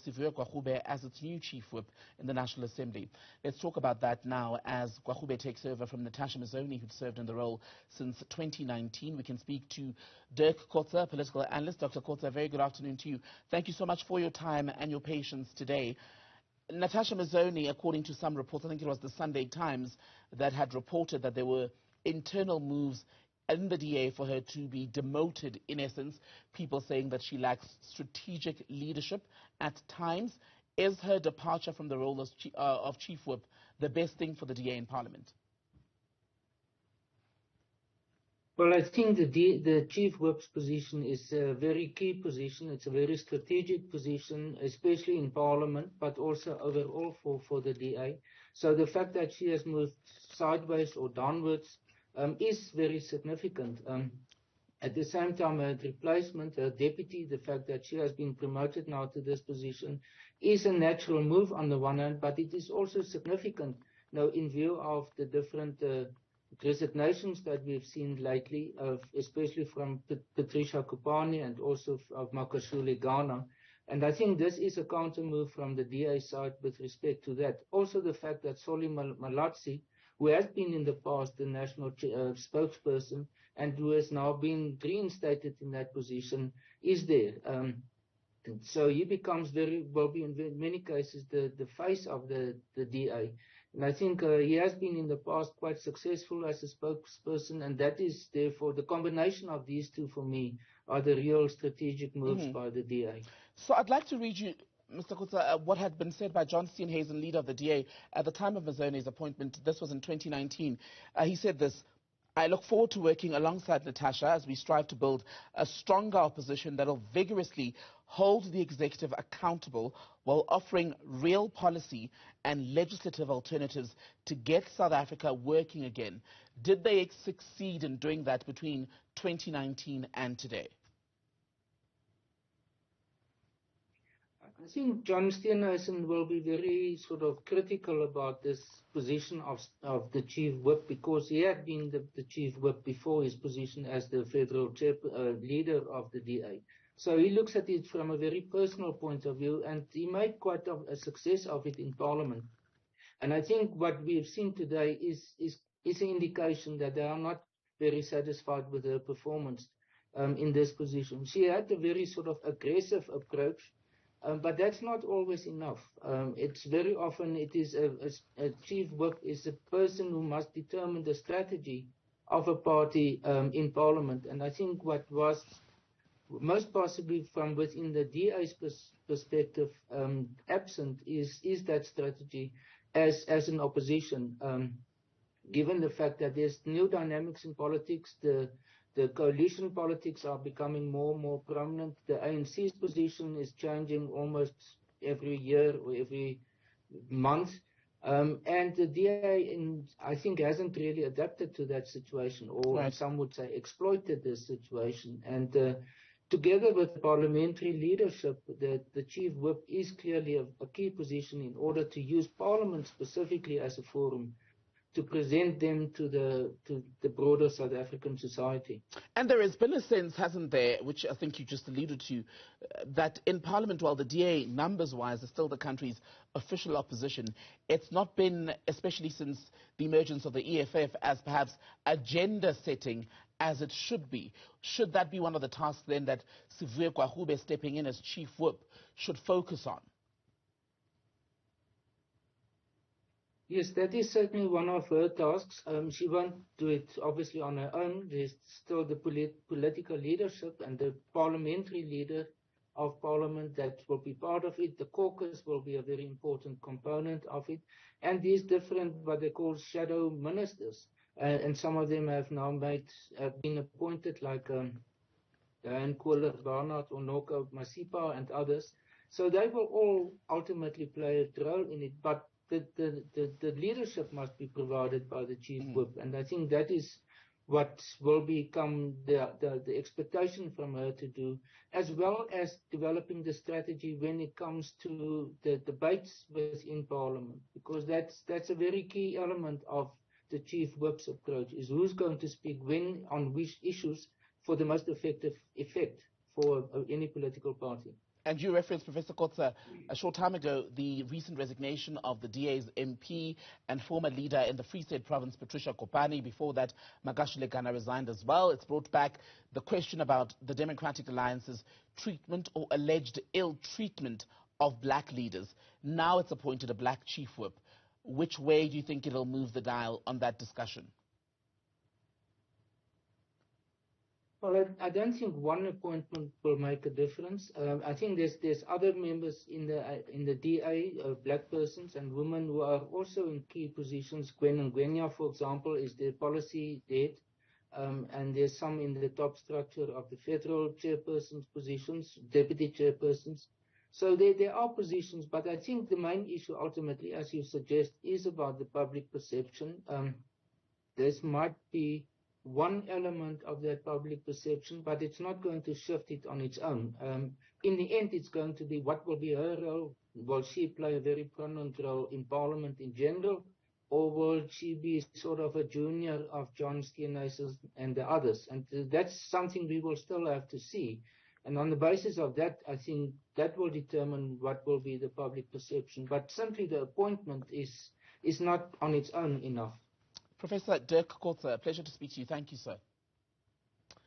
Siviwe Gwarube as its new chief whip in the National Assembly. Let's talk about that now as Gwarube takes over from Natasha Mazzoni, who'd served in the role since 2019. We can speak to Dirk Kotze, political analyst. Dr. Kotze, very good afternoon to you. Thank you so much for your time and your patience today. Natasha Mazzoni, according to some reports, I think it was the Sunday Times that had reported that there were internal moves in the DA for her to be demoted, in essence, people saying that she lacks strategic leadership at times. Is her departure from the role of chief whip the best thing for the DA in Parliament? Well, I think the chief whip's position is a very key position. It's a very strategic position, especially in Parliament, but also overall for the DA. So the fact that she has moved sideways or downwards is very significant. At the same time, her replacement, her deputy, the fact that she has been promoted now to this position is a natural move on the one hand, but it is also significant now in view of the different resignations that we've seen lately, especially from Patricia Kupani and also of Makashule Ghana. And I think this is a counter move from the DA side with respect to that. Also the fact that Solly Malatsi, who has been in the past the national spokesperson and who has now been reinstated in that position, is there. So he becomes will be in many cases the face of the DA. And I think he has been in the past quite successful as a spokesperson, and that is therefore the combination of these two for me are the real strategic moves by the DA. So I'd like to read you, Mr. Kotze, what had been said by John Steenhuisen, leader of the DA, at the time of Mazzoni's appointment. This was in 2019. He said this: I look forward to working alongside Natasha as we strive to build a stronger opposition that will vigorously hold the executive accountable while offering real policy and legislative alternatives to get South Africa working again. Did they succeed in doing that between 2019 and today? I think John Steenhuisen will be very sort of critical about this position of the chief whip, because he had been the chief whip before his position as the federal leader of the DA. So he looks at it from a very personal point of view, and he made quite a success of it in Parliament. And I think what we've seen today is an indication that they are not very satisfied with her performance in this position. She had a very sort of aggressive approach. But that's not always enough. It's very often it is a chief whip is a person who must determine the strategy of a party in Parliament. And I think what was most possibly from within the DA's perspective absent is that strategy as an opposition. Given the fact that there's new dynamics in politics, the coalition politics are becoming more and more prominent. The ANC's position is changing almost every year or every month. And the DA, I think, hasn't really adapted to that situation, or some would say exploited this situation. And together with parliamentary leadership, the chief whip is clearly a key position in order to use Parliament specifically as a forum to present them to the broader South African society. And there has been a sense, hasn't there, which I think you just alluded to, that in Parliament, while the DA numbers-wise is still the country's official opposition, it's not been, especially since the emergence of the EFF, as perhaps agenda-setting as it should be. Should that be one of the tasks then that Siviwe Gwarube stepping in as chief whip should focus on? Yes, that is certainly one of her tasks. She won't do it obviously on her own. There's still the political leadership and the parliamentary leader of Parliament that will be part of it. The caucus will be a very important component of it. And these different, what they call shadow ministers. And some of them have now been appointed, like Diane Kohler-Barnard or Noka Masipa and others. So they will all ultimately play a role in it. But the leadership must be provided by the chief whip, and I think that is what will become the expectation from her to do, as well as developing the strategy when it comes to the debates within Parliament, because that's a very key element of the chief whip's approach, is who's going to speak when on which issues for the most effective effect for any political party. And you referenced, Professor Kotze, a short time ago, the recent resignation of the DA's MP and former leader in the Free State Province, Patricia Kopani. Before that, Magashule Gana resigned as well. It's brought back the question about the Democratic Alliance's treatment or alleged ill treatment of black leaders. Now it's appointed a black chief whip. Which way do you think it'll move the dial on that discussion? Well, I don't think one appointment will make a difference. I think there's other members in the DA, black persons and women who are also in key positions. Gwen Ngwenya, for example, is the policy head, and there's some in the top structure of the federal chairperson's positions, deputy chairpersons. So there are positions, but I think the main issue ultimately, as you suggest, is about the public perception. This might be one element of that public perception, but it's not going to shift it on its own. In the end, it's going to be what will be her role. Will she play a very prominent role in Parliament in general, or will she be sort of a junior of John Steenhuisen and the others? And that's something we will still have to see. And on the basis of that, I think that will determine what will be the public perception. But simply the appointment is not on its own enough. Professor Dirk Kotze, a pleasure to speak to you. Thank you, sir.